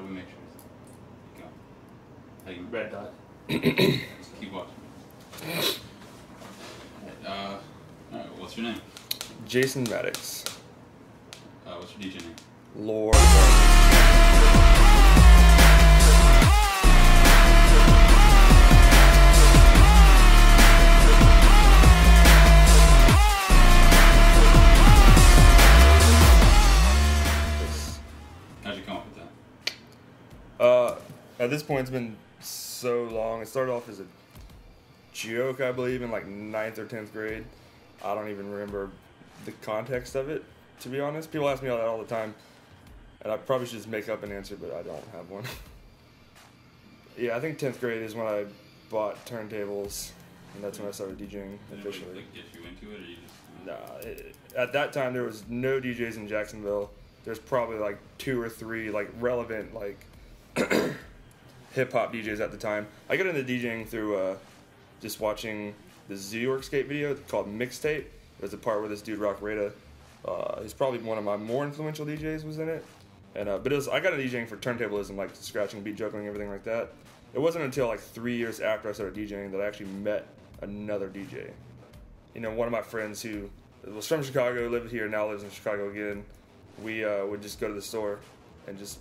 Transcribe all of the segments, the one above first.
do we make sure? Go. How you Red dot. Just keep watching. Alright, what's your name? Jason Maddox. What's your DJ name? Lord. How'd you come up with that? At this point, it's been so long. It started off as a joke, I believe, in like 9th or 10th grade. I don't even remember the context of it, to be honest. People ask me all that all the time, and I probably should just make up an answer, but I don't have one. Yeah, I think 10th grade is when I bought turntables, and that's when I started DJing officially. Did it get you into it, or you just... Nah, at that time there was no DJs in Jacksonville. There's probably like 2 or 3 like relevant like hip hop DJs at the time. I got into DJing through just watching the Zoo skate video called Mixtape. There's a part where this dude Rock Rada, he's probably one of my more influential DJs, was in it. And but I got into DJing for turntablism, like scratching, beat juggling, everything like that. It wasn't until like 3 years after I started DJing that I actually met another DJ. You know, one of my friends who was from Chicago, lived here, now lives in Chicago again. We would just go to the store and just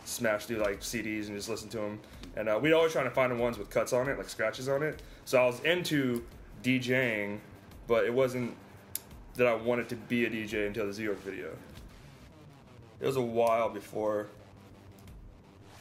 smash through like CDs and just listen to them. And we'd always try to find the ones with cuts on it, like scratches on it. So I was into DJing, but it wasn't that I wanted to be a DJ until the Z-York video. It was a while before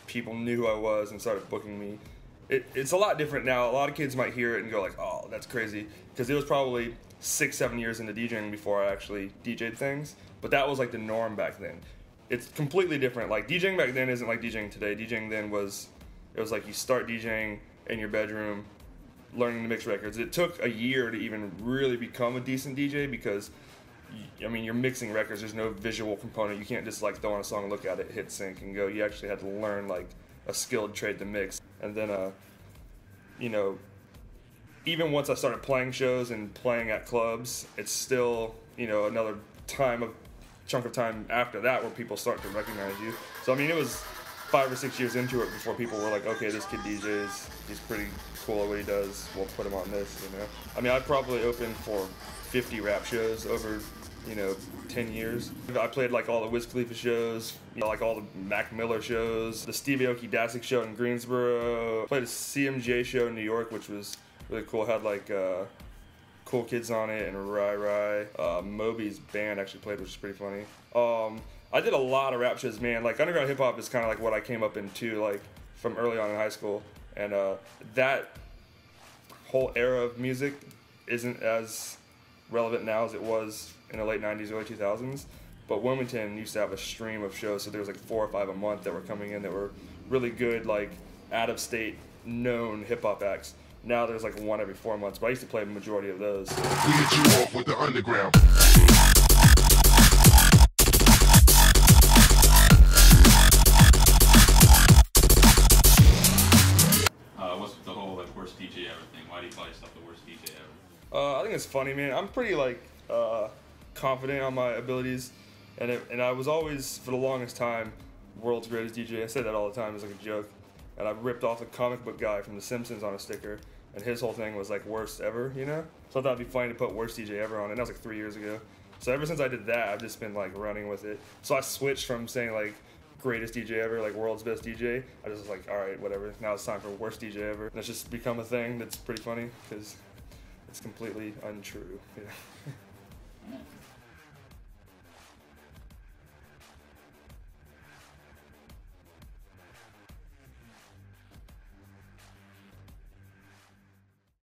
people knew who I was and started booking me. It's a lot different now. A lot of kids might hear it and go like, oh, that's crazy. Because it was probably 6-7 years into DJing before I actually DJ'd things. But that was like the norm back then. It's completely different. Like DJing back then isn't like DJing today. DJing then was like you start DJing in your bedroom, learning to mix records. It took a year to even really become a decent DJ because, I mean, you're mixing records. There's no visual component. You can't just like throw on a song, look at it, hit sync, and go. You actually had to learn like a skilled trade to mix. And then, you know, even once I started playing shows and playing at clubs, it's still, you know, another chunk of time after that where people start to recognize you. So I mean, it was 5 or 6 years into it before people were like, okay, this kid DJs, he's pretty cool at what he does, we'll put him on this, you know. I mean, I'd probably opened for 50 rap shows over, you know, 10 years. I played like all the Wiz Khalifa shows, you know, like all the Mac Miller shows, the Stevie Aoki Dasick show in Greensboro. Played a CMJ show in New York, which was really cool. Had like Cool Kids on it and Rai Rai. Moby's band actually played, which is pretty funny. I did a lot of rap shows, man. Like underground hip hop is kind of like what I came up into, like from early on in high school, and that whole era of music isn't as relevant now as it was in the late 90s, early 2000s. But Wilmington used to have a stream of shows, so there was like 4 or 5 a month that were coming in that were really good, like out of state known hip hop acts. Now there's like 1 every 4 months, but I used to play the majority of those. We hit you off with the underground. What's with the whole like worst DJ ever thing? Why do you call yourself the worst DJ ever? I think it's funny, man. I'm pretty like confident on my abilities, and I was always, for the longest time, world's greatest DJ. I say that all the time as like a joke, and I ripped off a comic book guy from The Simpsons on a sticker, and his whole thing was like worst ever, you know. So I thought it'd be funny to put worst DJ ever on, and that was like 3 years ago. So ever since I did that, I've just been like running with it. So I switched from saying like greatest DJ ever, like world's best DJ. I just was like, all right, whatever. Now it's time for worst DJ ever. And it's just become a thing that's pretty funny because it's completely untrue. Yeah.